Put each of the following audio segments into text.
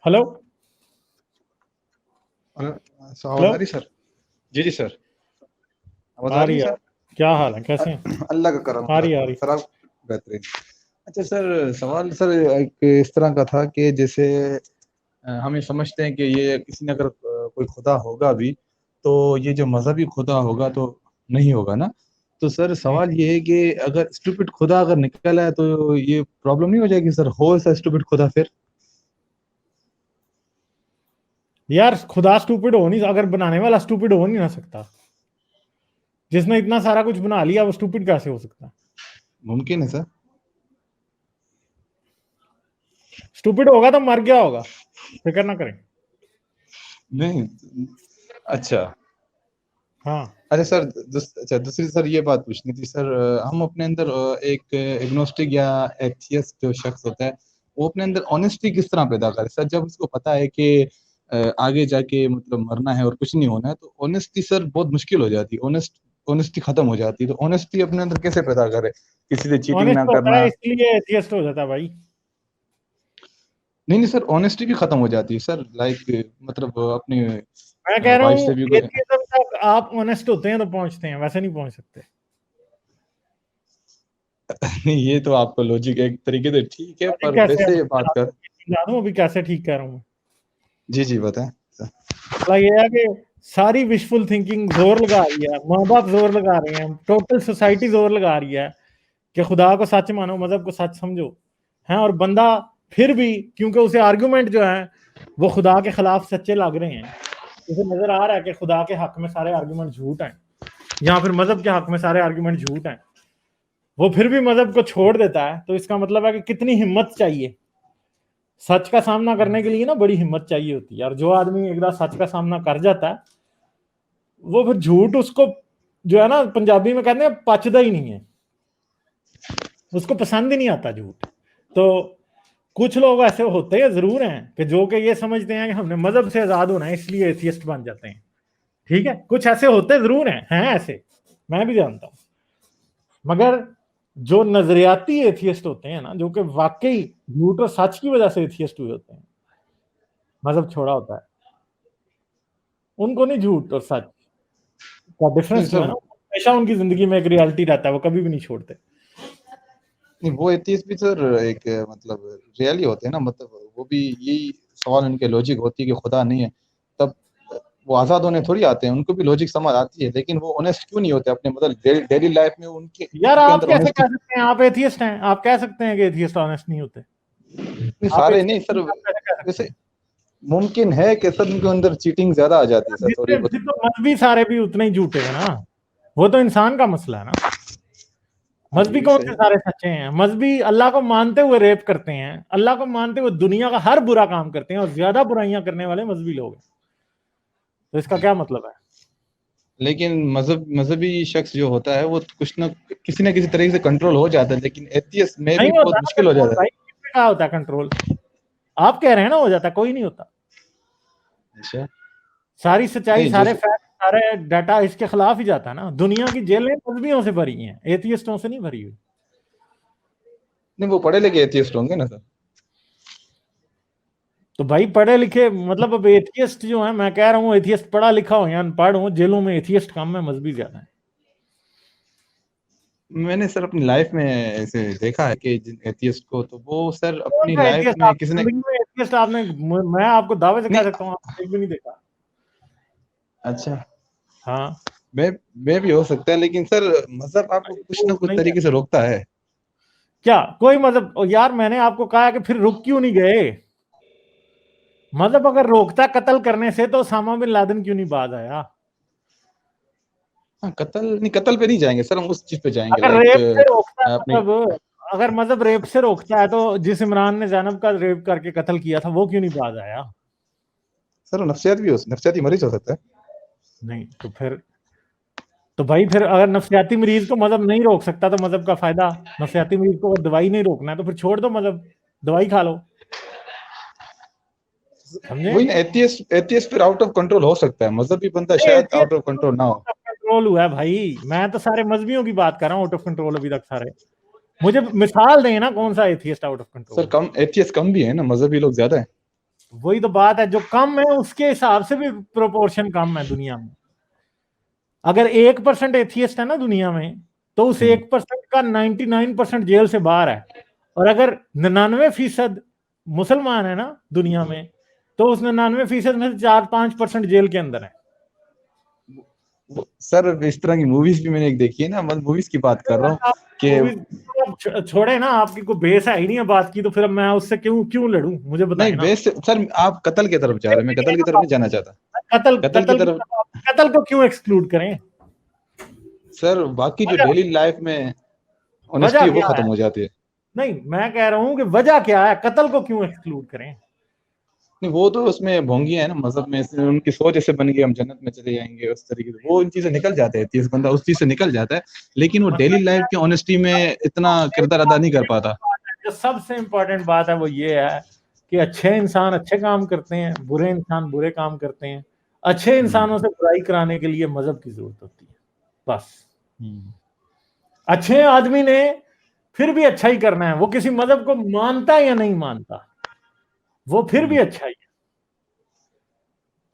Hello आवाज आ रही sir? जी जी sir, आवाज आ रही है। क्या हाल है, कैसे हैं? अल्लाह का करम आ रही सर, आप बेहतरीन। अच्छा सर, सवाल सर एक इस तरह का था कि जैसे हम ये समझते हैं कि ये किसी ने अगर कोई खुदा होगा भी तो ये जो मजहबी खुदा होगा तो नहीं होगा ना। तो सर सवाल ये है कि अगर स्टूपिड खुदा अगर निकल आए तो ये प्रॉब्लम नहीं हो जाएगी सर? हो ऐसा स्टूपिड खुदा फिर? यार खुदा स्टूपिड हो नहीं, अगर बनाने वाला स्टूपिड हो नहीं ना सकता। जिसने इतना सारा कुछ बना लिया वो स्टूपिड कैसे हो सकता? मुमकिन है सर। स्टूपिड होगा तो मर गया होगा, फिक्र ना करें। नहीं, अच्छा हाँ अरे सर अच्छा दूसरी सर ये बात पूछनी थी सर। हम अपने अंदर एक एग्नोस्टिक या एथियस्ट जो शख्स होता है वो अपने अंदर ऑनेस्टी किस तरह पैदा करे सर, जब उसको पता है कि आगे जाके मतलब मरना है और कुछ नहीं होना है, तो ऑनेस्टी सर बहुत मुश्किल हो जाती है, ऑनेस्टी खत्म हो जाती है। तो ऑनेस्टी अपने अंदर कैसे पैदा करे, किसी से चीटिंग ना ऑनेस्ट होता करना? है इसलिए एथियस्ट हो जाता है भाई। नहीं नहीं सर, ऑनेस्टी भी खत्म हो जाती है सर, लाइक मतलब अपनी मैं कह रहा वाइफ हूँ से भी कोई एथियज्म तक आप ऑनेस्ट होते हैं तो पहुंचते हैं, वैसे नहीं पहुंच सकते। ये तो आपका लॉजिक एक तरीके से ठीक है, लॉजिक पर कैसे वैसे बात कर। समझा दूं अभी कैसे ठीक कह रहा हूँ। जी जी बताएं सर। मतलब ये है कि सारी विशफुल थिंकिंग जोर लगा रही है, माँ बाप जोर लगा रहे हैं, टोटल सोसाइटी जोर लगा रही है कि खुदा को सच मानो, मजहब को सच समझो, हैं। और बंदा फिर भी, क्योंकि उसे आर्गुमेंट जो है वो खुदा के खिलाफ सच्चे लग रहे हैं, उसे नजर आ रहा है कि खुदा के हक में सारे आर्गुमेंट झूठ हैं या फिर मजहब के हक में सारे आर्गुमेंट झूठ हैं, वो फिर भी मजहब को छोड़ देता है। तो इसका मतलब है कि कितनी हिम्मत चाहिए सच का सामना करने के लिए ना, बड़ी हिम्मत चाहिए होती है। और जो आदमी एक बार सच का सामना कर जाता है वो फिर झूठ उसको जो है ना, पंजाबी में कहते हैं पचदा ही नहीं है, उसको पसंद ही नहीं आता झूठ। तो कुछ लोग ऐसे होते हैं जरूर हैं कि जो कि ये समझते हैं कि हमने मजहब से आजाद होना है इसलिए एथियस्ट बन जाते हैं। ठीक है, कुछ ऐसे होते जरूर हैं ऐसे, मैं भी जानता हूं। मगर जो नजरियाती एथियस्ट होते हैं ना, जो कि वाकई झूठ और सच की वजह से एथियस्ट हुए होते हैं, मजहब छोड़ा होता है, उनको नहीं झूठ और सच का डिफरेंस जो है ना, हमेशा उनकी जिंदगी में एक रियलिटी रहता है, वो कभी भी नहीं छोड़ते। नहीं वो एथियस्ट भी सर एक मतलब रियली होते हैं ना, मतलब वो भी यही सवाल उनके लॉजिक होती है कि खुदा नहीं है, तब वो आजाद होने थोड़ी आते हैं, उनको भी लॉजिक समझ आती है, लेकिन वो ऑनेस्ट क्यों नहीं होते अपने मतलब डेली लाइफ में? उनके यार उनके आप अंदर कैसे ऑनेस्टी कह सकते हैं आप एथियस्ट हैं? आप कह सकते हैं कि एथियस्ट ऑनेस्ट नहीं होते? आप सारे नहीं एथियस्ट सर, कैसे कह सकते वैसे हैं? मुमकिन है कि सर उनके अंदर चीटिंग ज्यादा आ जाती है सर, थोड़ी बहुत। फिर तो मजहबी सारे भी उतने ही झूठे हैं ना, वो तो इंसान का मसला है ना। हाँ ये मजहबी भी कौन सही से है। सारे सच्चे हैं? मजहबी अल्लाह को मानते हुए रेप करते हैं, अल्लाह को मानते हुए दुनिया का हर बुरा काम करते हैं, और ज्यादा बुराइयां करने वाले मजहबी लोग हैं। तो इसका क्या मतलब है? लेकिन मजहबी शख्स जो होता है वो कुछ ना किसी तरीके से कंट्रोल हो जाता है, लेकिन एथियस्ट में नहीं भी होता बहुत ना मुश्किल हो कंट्रोल जाता है। भाई, किसमें क्या होता है कंट्रोल? आप कह रहे हैं ना हो जाता, कोई नहीं होता। अच्छा सारी सच्चाई, नहीं सारे जैसे फैक्ट, सारे डाटा इसके खिलाफ ही जाता है ना। दुनिया की जेलें मजहबियों से भरी हैं, एथियस्टों से नहीं भरी हुई। नहीं वो पढ़े लिखे एथियस्ट होंगे ना सर। तो भाई पढ़े लिखे मतलब, अब एथियस्ट जो है, मैं कह रहा हूँ एथियस्ट पढ़ा लिखा हो या अनपढ़ हो, जेलों में एथियस्ट कम है, मजहबी ज्यादा है। मैंने सर अपनी लाइफ में ऐसे देखा है कि जिन एथियस्ट को तो वो सर कौन अपनी सा लाइफ एथियस्ट में आपने किसी ने जिंदगी में एथियस्ट आपने, मैं आपको दावे से कह नहीं। सकता हूँ आपने एक भी नहीं देखा। अच्छा हाँ, मैं भी हो सकता है, लेकिन सर मजहब आपको कुछ ना वो कुछ नहीं है। तरीके से रोकता है। क्या कोई मतलब, यार मैंने आपको कहा कि फिर रुक क्यों नहीं गए? मतलब अगर रोकता कत्ल करने से तो ओसामा बिन लादेन क्यों नहीं बाज आया? हाँ कत्ल नहीं, कत्ल पे नहीं जाएंगे सर, हम उस चीज पे जाएंगे अगर लाइक रेप से रोकता है, अपनी मतलब अगर मजहब रेप से रोकता है, तो जिस इमरान ने जैनब का रेप करके कत्ल किया था वो क्यों नहीं बाज आया? सर नफ्सियाती मरीज हो सकता है। नहीं तो भाई फिर अगर नफ्सियाती मरीज को मजहब नहीं रोक सकता तो मजहब का फायदा? नफ्सियाती मरीज को अगर दवाई नहीं रोकना है तो फिर छोड़ दो मजहब, दवाई खा लो। समझे? वही ना, एथियस्ट फिर आउट ऑफ कंट्रोल हो सकता है, मजहबी बंदा शायद आउट ऑफ कंट्रोल ना हो। कंट्रोल हुआ है भाई, मैं तो सारे मजहबियों की बात कर रहा हूँ आउट ऑफ कंट्रोल अभी तक सारे। मुझे मिसाल दें ना, कौन सा atheist out of control sir है? कम एथियस्ट कम भी है ना, मजहबी लोग ज्यादा है। وہی تو بات ہے, جو کم ہے اس کے حساب سے بھی پروپورشن کم ہے دنیا میں. اگر 1% ایتھیسٹ ہے نا دنیا میں, تو اس 1% کا 99% جیل سے باہر ہے, اور اگر 99% مسلمان ہے نا دنیا میں, تو اس 99% میں سے 4-5% جیل کے اندر ہے. سر اس طرح کی موویز بھی میں نے ایک دیکھی ہے نا, میں موویز کی بات کر رہا ہوں کہ چھوڑے نا, آپ کی کوئی بیس ہے ہی نہیں ہے بات کی, تو پھر میں اس سے کیوں لڑوں, مجھے بتائیں نہیں نا. بیس سر, آپ قتل کی طرف جا رہے ہیں, میں قتل کی طرف نہیں جانا چاہتا. قتل کو کیوں ایکسکلوڈ کریں سر؟ باقی جو ڈیلی لائف میں وجہ اونیسٹی ہے وہ کیا ختم ہو جاتی ہے. نہیں, میں کہہ رہا ہوں کہ وجہ کیا ہے, قتل کو کیوں ایکسکلوڈ کریں؟ نہیں, وہ تو اس میں بھونگیاں ہیں نا مذہب میں, ان کی سوچ ایسے بن گئی ہم جنت میں چلے جائیں گے, اس طریقے سے وہ ان چیزیں نکل جاتے ہیں, 30 بندہ اس چیز سے نکل جاتا ہے, لیکن وہ ڈیلی لائف کی آنےسٹی میں اتنا کردار ادا نہیں کر پاتا. جو سب سے امپورٹنٹ بات ہے وہ یہ ہے کہ اچھے انسان اچھے کام کرتے ہیں, برے انسان برے کام کرتے ہیں. اچھے انسانوں سے برائی کرانے کے لیے مذہب کی ضرورت ہوتی ہے بس. اچھے آدمی نے پھر بھی اچھا ہی کرنا ہے, وہ کسی مذہب کو مانتا یا نہیں مانتا, وہ پھر بھی اچھا ہی ہے.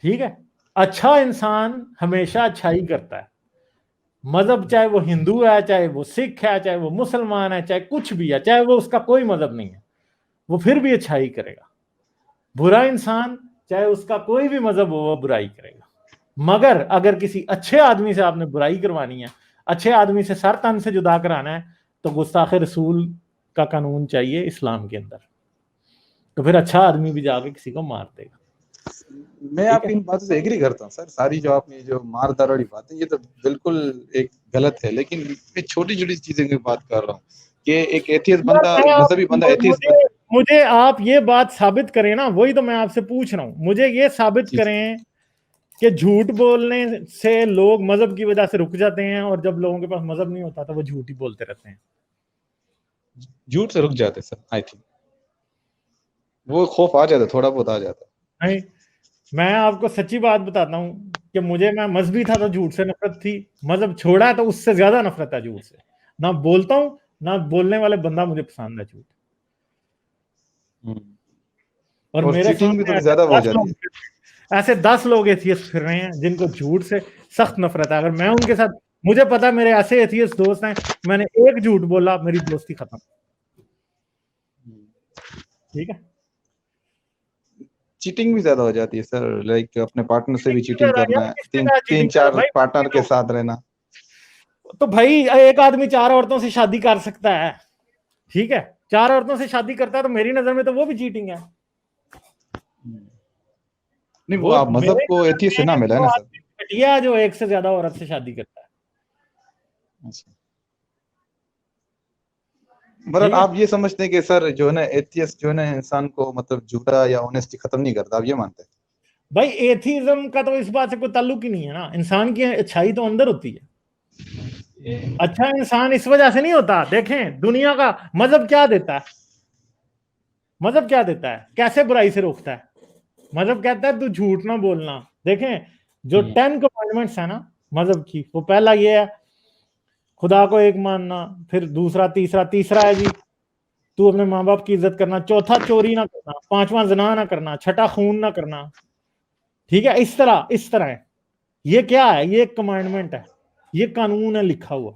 ٹھیک ہے, اچھا انسان ہمیشہ اچھا ہی کرتا ہے. مذہب چاہے وہ ہندو ہے, چاہے وہ سکھ ہے, چاہے وہ مسلمان ہے, چاہے کچھ بھی ہے, چاہے وہ اس کا کوئی مذہب نہیں ہے, وہ پھر بھی اچھائی کرے گا. برا انسان چاہے اس کا کوئی بھی مذہب ہو, وہ برائی کرے گا. مگر اگر کسی اچھے آدمی سے آپ نے برائی کروانی ہے, اچھے آدمی سے سر تن سے جدا کرانا ہے, تو گستاخ رسول کا قانون چاہیے اسلام کے اندر, تو پھر اچھا آدمی بھی جا کے کسی کو مار دے گا. میں آپ کی ان باتوں سے ایگری کرتا ہوں سر, ساری جو آپ نے جو مار دار والی باتیں, یہ تو بالکل ایک غلط ہے, لیکن میں چھوٹی چھوٹی چیزیں کی بات کر رہا ہوں کہ ایک ایتھیسٹ بندہ, مذہبی بندہ ایتھیسٹ مجھے آپ یہ بات ثابت کریں نا, وہی تو میں آپ سے پوچھ رہا ہوں, مجھے یہ ثابت کریں کہ جھوٹ بولنے سے لوگ مذہب کی وجہ سے رک جاتے ہیں, اور جب لوگوں کے پاس مذہب نہیں ہوتا تو وہ جھوٹ ہی بولتے رہتے ہیں. جھوٹ سے رک جاتے سر, آئی تھنک وہ خوف آ جاتا, تھوڑا بہت آ جاتا. نہیں, میں آپ کو سچی بات بتاتا ہوں کہ میں مذہبی تھا تو جھوٹ سے نفرت تھی, مذہب چھوڑا تو اس سے زیادہ نفرت ہے جھوٹ سے. نہ بولتا ہوں, نہ بولنے والے بندہ مجھے پسند ہے جھوٹ. اور میرے چیٹنگ بھی سامنے تھوڑی زیادہ ہو جاتی ہے. ایسے 10 لوگ ایتھیسٹ پھر رہے ہیں جن کو جھوٹ سے سخت نفرت ہے. اگر میں ان کے ساتھ, مجھے پتا میرے ایسے ایتھیسٹ دوست ہیں, میں نے ایک جھوٹ بولا میری دوستی ختم. ٹھیک ہے, چیٹنگ بھی زیادہ ہو جاتی ہے سر, لائک اپنے پارٹنر سے بھی چیٹنگ کرنا ہے, 3-4 چیٹنگ پارٹنر کے ساتھ رہنا. تو بھائی ایک آدمی 4 عورتوں سے شادی کر سکتا ہے, ٹھیک ہے, 4 عورتوں سے شادی کرتا ہے, تو میری نظر میں تو وہ بھی چیٹنگ ہے. نہیں, وہ آپ مذہب کو ایتھیسٹ سے نہ ملا ہے نا سر, جو ایک سے زیادہ عورت سے شادی کرتا ہے. برحال آپ یہ سمجھتے ہیں کہ سر جو ہے نا ایتھیسٹ جو ہے نا انسان کو مطلب جھوٹا یا اونیسٹی ختم نہیں کرتا, آپ یہ مانتے ہیں؟ بھائی ایتھیزم کا تو اس بات سے کوئی تعلق ہی نہیں ہے نا, انسان کی اچھائی تو اندر ہوتی ہے. اچھا انسان اس وجہ سے نہیں ہوتا. دیکھیں دنیا کا مذہب کیا دیتا ہے, مذہب کیا دیتا ہے, کیسے برائی سے روکتا ہے. مذہب کہتا ہے تو جھوٹ نہ بولنا. دیکھیں جو 10 کمانڈمنٹس ہیں نا مذہب کی, وہ پہلا یہ ہے خدا کو ایک ماننا, پھر دوسرا تیسرا ہے جی تو اپنے ماں باپ کی عزت کرنا, چوتھا چوری نہ کرنا, 5واں زنا نہ کرنا, 6واں خون نہ کرنا. ٹھیک ہے, اس طرح ہے. یہ کیا ہے, یہ ایک کمانڈمنٹ ہے, یہ قانون ہے لکھا ہوا.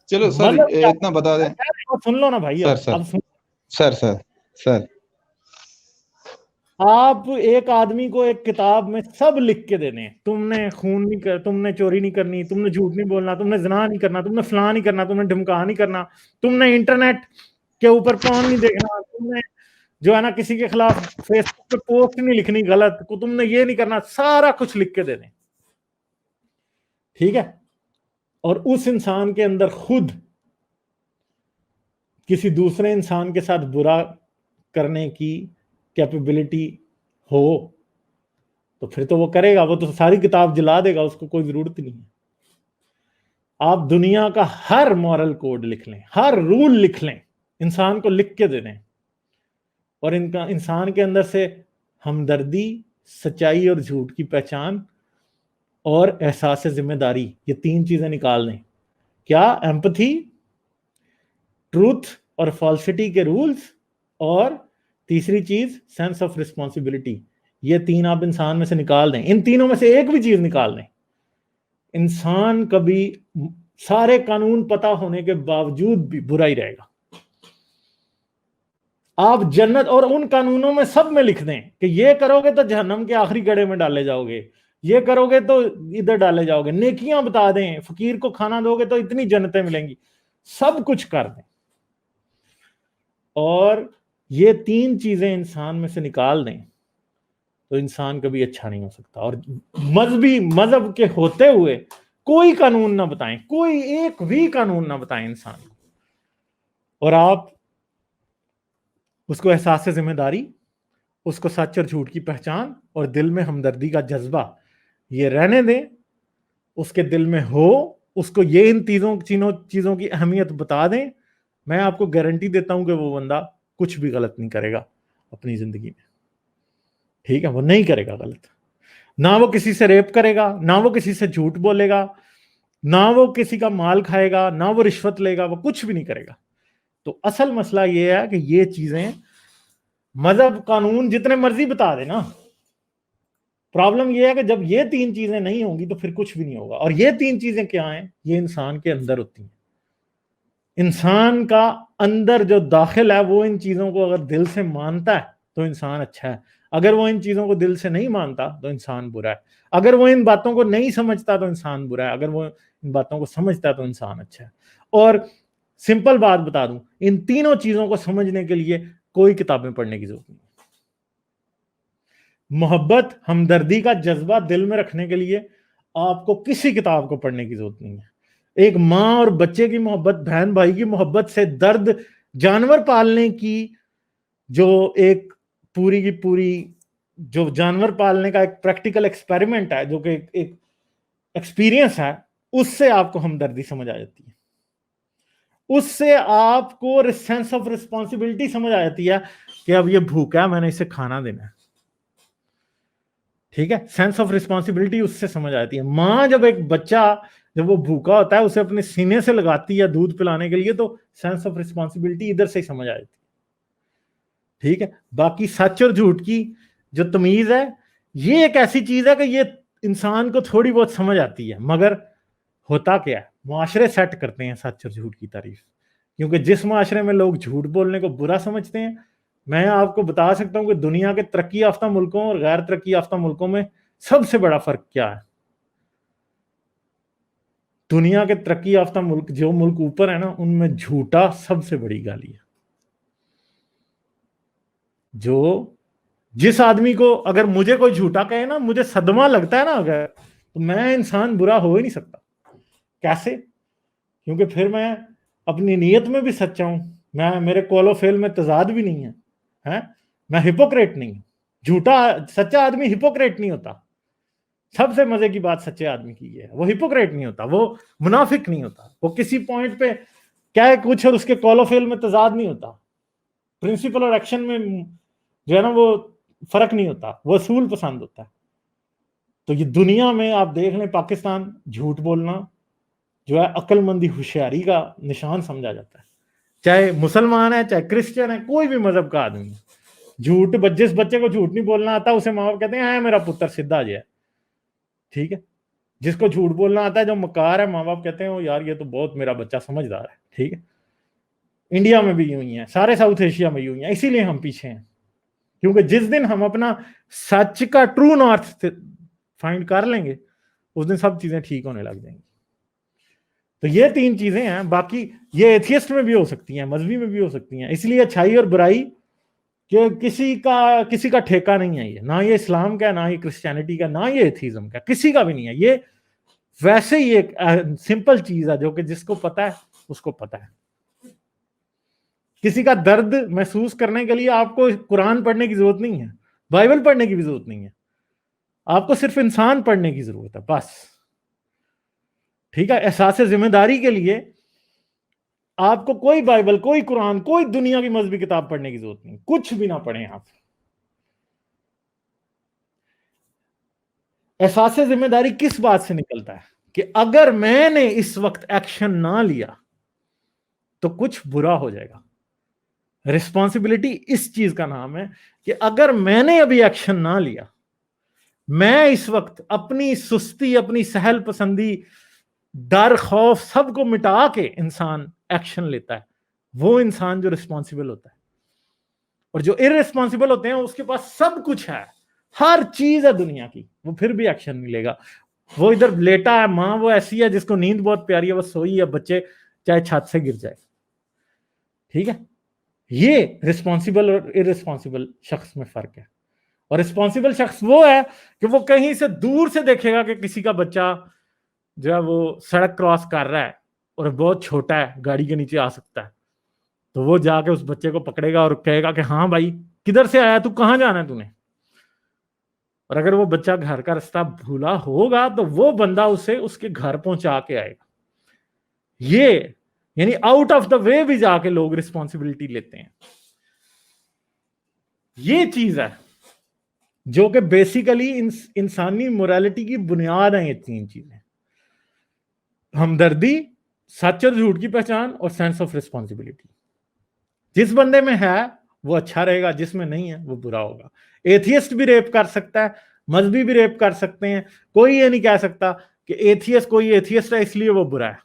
چلو سر اتنا بتا دیں, سن لو نا بھائی. سر آپ ایک آدمی کو ایک کتاب میں سب لکھ کے دینے ہیں, تم نے خون نہیں کر, تم نے چوری نہیں کرنی, تم نے جھوٹ نہیں بولنا, تم نے زنا نہیں کرنا, تم نے فلاں نہیں کرنا, تم نے ڈھمکا نہیں کرنا, تم نے انٹرنیٹ کے اوپر پون نہیں دیکھنا, تم نے جو ہے نا کسی کے خلاف فیس بک پہ پوسٹ نہیں لکھنی غلط, تم نے یہ نہیں کرنا, سارا کچھ لکھ کے دینے. ٹھیک ہے, اور اس انسان کے اندر خود کسی دوسرے انسان کے ساتھ برا کرنے کی کیپیبلٹی ہو تو پھر تو وہ کرے گا, وہ تو ساری کتاب جلا دے گا, اس کو کوئی ضرورت نہیں ہے. آپ دنیا کا ہر مورل کوڈ لکھ لیں, ہر رول لکھ لیں, انسان کو لکھ کے دے دیں, اور انسان کے اندر سے ہمدردی, سچائی اور جھوٹ کی پہچان اور احساس ذمہ داری, یہ 3 چیزیں نکال دیں. کیا؟ ایمپتھی, ٹروتھ اور فالسٹی کے رولز, اور تیسری چیز سینس آف رسپانسبلٹی. یہ تین آپ انسان میں سے نکال دیں, ان تینوں میں سے ایک بھی چیز نکال دیں, انسان کبھی سارے قانون پتہ ہونے کے باوجود بھی برا ہی رہے گا. آپ جنت اور ان قانونوں میں سب میں لکھ دیں کہ یہ کرو گے تو جہنم کے آخری گڑھے میں ڈالے جاؤ گے, یہ کرو گے تو ادھر ڈالے جاؤ گے, نیکیاں بتا دیں, فقیر کو کھانا دو گے تو اتنی جنتیں ملیں گی, سب کچھ کر دیں, اور یہ تین چیزیں انسان میں سے نکال دیں تو انسان کبھی اچھا نہیں ہو سکتا. اور مذہب کے ہوتے ہوئے کوئی قانون نہ بتائیں, کوئی ایک بھی قانون نہ بتائیں انسان کو, اور آپ اس کو احساس ذمہ داری, اس کو سچ اور جھوٹ کی پہچان اور دل میں ہمدردی کا جذبہ یہ رہنے دیں, اس کے دل میں ہو, اس کو یہ ان تینوں چیزوں کی اہمیت بتا دیں. میں آپ کو گارنٹی دیتا ہوں کہ وہ بندہ کچھ بھی غلط نہیں کرے گا اپنی زندگی میں. ٹھیک ہے, وہ نہیں کرے گا غلط, نہ وہ کسی سے ریپ کرے گا, نہ وہ کسی سے جھوٹ بولے گا, نہ وہ کسی کا مال کھائے گا, نہ وہ رشوت لے گا, وہ کچھ بھی نہیں کرے گا. تو اصل مسئلہ یہ ہے کہ یہ چیزیں مذہب قانون جتنے مرضی بتا دے نا, پرابلم یہ ہے کہ جب یہ تین چیزیں نہیں ہوں گی تو پھر کچھ بھی نہیں ہوگا. اور یہ تین چیزیں کیا ہیں؟ یہ انسان کے اندر ہوتی ہیں. انسان کا اندر جو داخل ہے وہ ان چیزوں کو اگر دل سے مانتا ہے تو انسان اچھا ہے, اگر وہ ان چیزوں کو دل سے نہیں مانتا تو انسان برا ہے, اگر وہ ان باتوں کو نہیں سمجھتا تو انسان برا ہے, اگر وہ ان باتوں کو سمجھتا ہے تو انسان اچھا ہے. اور سمپل بات بتا دوں, ان تینوں چیزوں کو سمجھنے کے لیے کوئی کتابیں پڑھنے کی ضرورت نہیں. محبت, ہمدردی کا جذبہ دل میں رکھنے کے لیے آپ کو کسی کتاب کو پڑھنے کی ضرورت نہیں ہے. ایک ماں اور بچے کی محبت, بہن بھائی کی محبت سے درد, جانور پالنے کی جو ایک پوری کی پوری جو جانور پالنے کا ایک پریکٹیکل ایکسپیریمنٹ ہے, جو کہ ایک ایکسپیرینس ہے, اس سے آپ کو ہمدردی سمجھ آ جاتی ہے, اس سے آپ کو سینس آف رسپانسبلٹی سمجھ آ جاتی ہے کہ اب یہ بھوکا ہے, میں نے اسے کھانا دینا ہے. ٹھیک ہے, سینس آف رسپانسبلٹی اس سے سمجھ آتی ہے. ماں جب ایک بچہ جب وہ بھوکا ہوتا ہے اسے اپنے سینے سے لگاتی ہے دودھ پلانے کے لیے, تو سینس آف رسپانسبلٹی ادھر سے ہی سمجھ آتی ہے. ٹھیک ہے, باقی سچ اور جھوٹ کی جو تمیز ہے یہ ایک ایسی چیز ہے کہ یہ انسان کو تھوڑی بہت سمجھ آتی ہے, مگر ہوتا کیا ہے, معاشرے سیٹ کرتے ہیں سچ اور جھوٹ کی تعریف. کیونکہ جس معاشرے میں لوگ جھوٹ بولنے کو برا سمجھتے ہیں, میں آپ کو بتا سکتا ہوں کہ دنیا کے ترقی یافتہ ملکوں اور غیر ترقی یافتہ ملکوں میں سب سے بڑا فرق کیا ہے. دنیا کے ترقی یافتہ ملک, جو ملک اوپر ہے نا, ان میں جھوٹا سب سے بڑی گالی ہے. جس آدمی کو اگر مجھے کوئی جھوٹا کہے نا, مجھے صدمہ لگتا ہے نا اگر, تو میں انسان برا ہو ہی نہیں سکتا. کیسے؟ کیونکہ پھر میں اپنی نیت میں بھی سچا ہوں, میرے قول و فعل میں تضاد بھی نہیں ہے, میں ہپوکریٹ نہیں ہوں. سچا آدمی ہپوکریٹ نہیں ہوتا. سب سے مزے کی بات سچے آدمی کی یہ ہے, وہ ہپوکریٹ نہیں ہوتا, وہ منافق نہیں ہوتا, وہ کسی پوائنٹ پہ کیا ہے کچھ اور اس کے قول و فعل میں تضاد نہیں ہوتا, پرنسپل اور ایکشن میں جو ہے نا وہ فرق نہیں ہوتا, وہ اصول پسند ہوتا ہے. تو یہ دنیا میں آپ دیکھ لیں, پاکستان جھوٹ بولنا جو ہے عقل مندی ہوشیاری کا نشان سمجھا جاتا ہے. چاہے مسلمان ہے, چاہے کرسچن ہے, کوئی بھی مذہب کا آدمی, جھوٹ, جس بچے کو جھوٹ نہیں بولنا آتا اسے ماں باپ کہتے ہیں ہاں میرا پتر سیدھا جو ہے. ٹھیک ہے, جس کو جھوٹ بولنا آتا ہے, جو مکار ہے, ماں باپ کہتے ہیں یار یہ تو بہت میرا بچہ سمجھدار ہے. ٹھیک ہے, انڈیا میں بھی یوں ہی ہے, سارے ساؤتھ ایشیا میں یوں ہی ہے, اسی لیے ہم پیچھے ہیں. کیونکہ جس دن ہم اپنا سچ کا ٹرو نارتھ فائنڈ کر لیں گے, اس دن سب چیزیں ٹھیک ہونے لگ جائیں گی. تو یہ تین چیزیں ہیں, باقی یہ ایتھیسٹ میں بھی ہو سکتی ہیں, مذہبی میں بھی ہو سکتی ہیں. اس لیے اچھائی اور برائی کہ کسی کا ٹھیکہ نہیں ہے, یہ نہ یہ اسلام کا, نہ یہ کرسچینٹی کا, نہ یہ ایتھیزم کا, کسی کا بھی نہیں ہے. یہ ویسے ہی ایک سمپل چیز ہے جو کہ جس کو پتا ہے اس کو پتا ہے. کسی کا درد محسوس کرنے کے لیے آپ کو قرآن پڑھنے کی ضرورت نہیں ہے, بائبل پڑھنے کی بھی ضرورت نہیں ہے, آپ کو صرف انسان پڑھنے کی ضرورت ہے بس. ٹھیک ہے, احساس ذمہ داری کے لیے آپ کو کوئی بائبل, کوئی قرآن, کوئی دنیا کی مذہبی کتاب پڑھنے کی ضرورت نہیں, کچھ بھی نہ پڑھیں آپ. احساس ذمہ داری کس بات سے نکلتا ہے کہ اگر میں نے اس وقت ایکشن نہ لیا تو کچھ برا ہو جائے گا. रिस्पॉन्सिबिलिटी इस चीज का नाम है कि अगर मैंने अभी एक्शन ना लिया, मैं इस वक्त अपनी सुस्ती, अपनी सहल पसंदी, डर, खौफ सबको मिटा के इंसान एक्शन लेता है, वो इंसान जो रिस्पॉन्सिबल होता है। और जो इररिस्पॉन्सिबल होते हैं उसके पास सब कुछ है, हर चीज है दुनिया की, वो फिर भी एक्शन नहीं लेगा। वो इधर लेटा है, माँ वो ऐसी है जिसको नींद बहुत प्यारी है, वो सोई है, बच्चे चाहे छत से गिर जाए, ठीक है। ये रिस्पॉन्सिबल और इररिस्पॉन्सिबल शख्स में फर्क है। और रिस्पॉन्सिबल शख्स वो है कि वो कहीं से दूर से देखेगा कि किसी का बच्चा जो है वो सड़क क्रॉस कर रहा है और बहुत छोटा है, गाड़ी के नीचे आ सकता है, तो वो जाके उस बच्चे को पकड़ेगा और कहेगा कि हाँ भाई किधर से आया तू, कहाँ जाना है तूने। और अगर वो बच्चा घर का रास्ता भूला होगा तो वो बंदा उसे उसके घर पहुंचा के आएगा। ये यानी आउट ऑफ द वे भी जाके लोग रिस्पॉन्सिबिलिटी लेते हैं। ये चीज है जो कि बेसिकली इंसानी मोरालिटी की बुनियाद है। ये तीन चीजें, हमदर्दी, सच और झूठ की पहचान और सेंस ऑफ रिस्पॉन्सिबिलिटी। जिस बंदे में है वो अच्छा रहेगा, जिसमें नहीं है वो बुरा होगा। एथियस्ट भी रेप कर सकता है, मजहबी भी रेप कर सकते हैं। कोई ये नहीं कह सकता कि एथियस्ट कोई एथियस्ट है इसलिए वो बुरा है,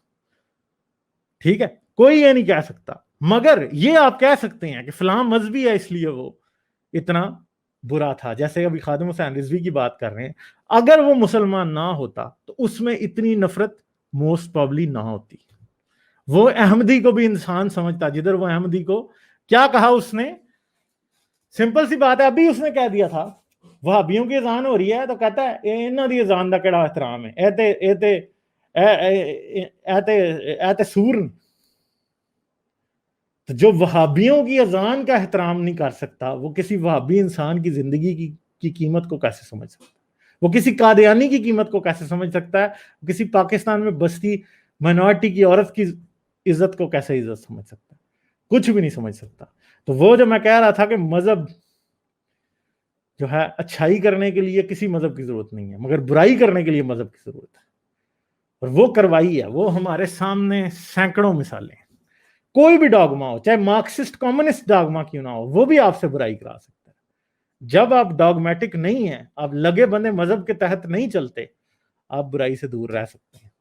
ठीक है, कोई ये नहीं कह सकता। मगर ये आप कह सकते हैं कि फलां मजहबी है इसलिए वो इतना बुरा था। जैसे अभी खादिम हुसैन रिजवी की बात कर रहे हैं, अगर वो मुसलमान ना होता तो उसमें इतनी नफरत मोस्ट प्रॉब्ली ना होती। वो अहमदी को भी इंसान समझता, जिधर वो अहमदी को क्या कहा उसने, सिंपल सी बात है, अभी उसने कह दिया था वहाबियों की अजान हो रही है तो कहता है इन्हां दी अजान दा केड़ा एहतराम है, ए ते सूर। तो जो वहाबियों की अजान का एहतराम नहीं कर सकता वो किसी वहाबी इंसान की जिंदगी की कीमत को कैसे समझ सकता है? वो किसी कादियानी की कीमत को कैसे समझ सकता है? किसी पाकिस्तान में बसती माइनॉरिटी की औरत की इज्जत को कैसे इज्जत समझ सकता है? कुछ भी नहीं समझ सकता। तो वो जो मैं कह रहा था कि मजहब जो है, अच्छाई करने के लिए किसी मजहब की जरूरत नहीं है, मगर बुराई करने के लिए मजहब की जरूरत है। और वो करवाई है, वो हमारे सामने सैकड़ों मिसालें हैं। कोई भी डॉगमा हो, चाहे मार्क्सिस्ट कम्युनिस्ट डॉगमा क्यों ना हो, वो भी आपसे बुराई करा सकता है। जब आप डॉगमेटिक नहीं है, आप लगे बंधे मजहब के तहत नहीं चलते, आप बुराई से दूर रह सकते हैं,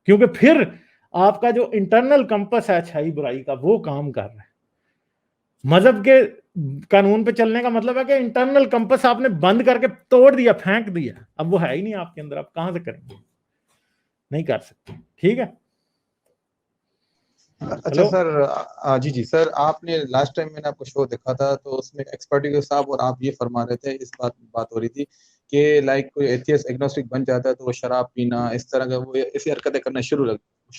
क्योंकि फिर आपका जो इंटरनल कंपस है अच्छाई बुराई का वो काम कर रहा है। मजहब के कानून पे चलने का मतलब है कि इंटरनल कंपस आपने बंद करके तोड़ दिया, फेंक दिया, अब वो है ही नहीं आपके अंदर, आप कहां से करेंगे? नहीं कर सकते, ठीक है। अच्छा सर, जी जी सर, आपने लास्ट टाइम मैंने आपको शो देखा था तो उसमें एक्सपर्ट साहब और आप ये फरमा रहे थे, इस बात हो रही थी कि लाइक कोई एथियस्ट एग्नोस्टिक बन जाता है तो वो शराब पीना इस तरह का वो ऐसी हरकतें करना शुरू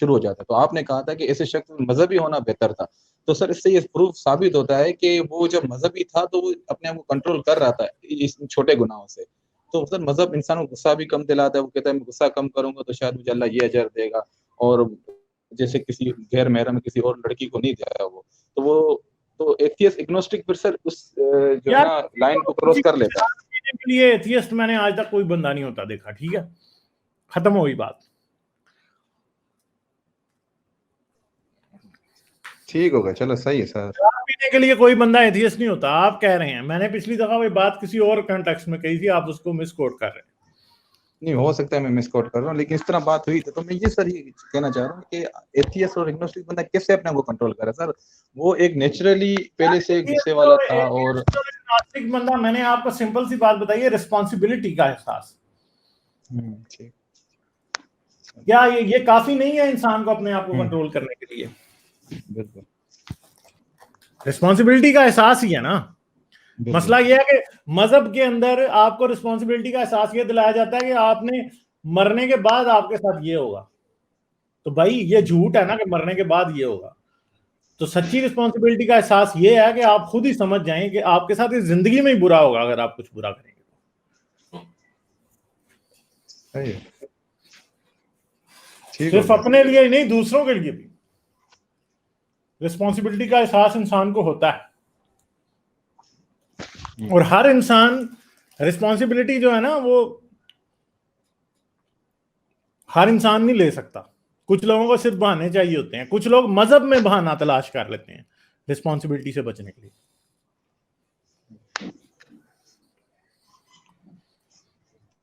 हो जाता है। तो आपने कहा था कि ऐसे शख्स मजहबी होना बेहतर था। तो सर इससे ये प्रूफ साबित होता है कि वो जब मजहबी था तो वो अपने आप को कंट्रोल कर रहा था इस छोटे गुनाहों से। तो सर मजहब इंसान को गुस्सा भी कम दिलाता है। वो कहता है मैं गुस्सा कम करूंगा तो शायद मुझे अल्लाह ये अजर देगा, और जैसे किसी गैर महरम किसी और लड़की को नहीं दिया वो, तो वो तो एथियस्ट एग्नोस्टिक फिर सर उस जो है ना लाइन को क्रॉस कर लेता है। के लिए एथियस्ट मैंने आज तक कोई बंदा नहीं होता देखा, ठीक है, खत्म हो गई बात। ठीक हो गया, चलो सही है सर। शराब पीने के लिए कोई बंदा एथियस्ट नहीं होता, आप कह रहे हैं। मैंने पिछली दफा वो बात किसी और कॉन्टेक्स्ट में कही थी, आप उसको मिस कोट कर रहे हैं। नहीं, हो सकता है मैं मिस कोट कर रहा हूँ, लेकिन इस तरह बात हुई थी। तो मैं ये सर ये कहना चाह रहा हूँ कि एथियस्ट और एग्नोस्टिक बंदा कैसे अपने को कंट्रोल करे सर? वो एक नेचुरली पहले से गुस्से वाला था। और नास्तिक बंदा, मैंने आपको सिंपल सी बात बताई है, रिस्पॉन्सिबिलिटी का एहसास। ठीक, क्या ये काफी नहीं है इंसान को अपने आप को कंट्रोल करने के लिए? बिल्कुल रिस्पॉन्सिबिलिटी का एहसास ही है ना। मसला यह है कि मजहब के अंदर आपको रिस्पॉन्सिबिलिटी का एहसास ये दिलाया जाता है कि आपने मरने के बाद आपके साथ ये होगा। तो भाई ये झूठ है ना कि मरने के बाद ये होगा। तो सच्ची रिस्पॉन्सिबिलिटी का एहसास ये है कि आप खुद ही समझ जाएं कि आपके साथ इस जिंदगी में ही बुरा होगा अगर आप कुछ बुरा करेंगे। सही है, सिर्फ अपने लिए ही नहीं, दूसरों के लिए भी रिस्पॉन्सिबिलिटी का एहसास इंसान को होता है। और हर इंसान रिस्पॉन्सिबिलिटी जो है ना वो हर इंसान नहीं ले सकता। कुछ लोगों को सिर्फ बहाने चाहिए होते हैं। कुछ लोग मजहब में बहाना तलाश कर लेते हैं, रिस्पॉन्सिबिलिटी से बचने के लिए.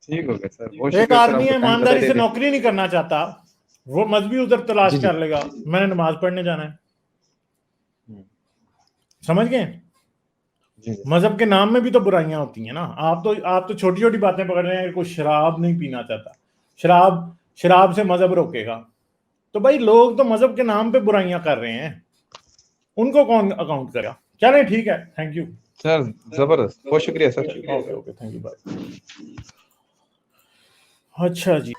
ठीक हो गया सर, बहुत एक शुक्रिया सर, आदमी आपको है टाइम ईमानदारी दे से दी। नौकरी नहीं करना चाहता, वो मजहबी उधर तलाश जी, जी। कर लेगा, मैंने नमाज पढ़ने जाना है. समझ गए? जी जी मजहब के नाम में भी तो बुराइयां होती हैं ना. आप तो छोटी छोटी बातें पकड़ रहे हैं कि कोई शराब नहीं पीना चाहता, शराब से मजहब रोकेगा. तो भाई लोग तो मजहब के नाम पे बुराइयां कर रहे हैं, उनको कौन अकाउंट करेगा? चलें ठीक है, थैंक यू सर, जबरदस्त, बहुत शुक्रिया सर। Okay thank you bye. अच्छा जी.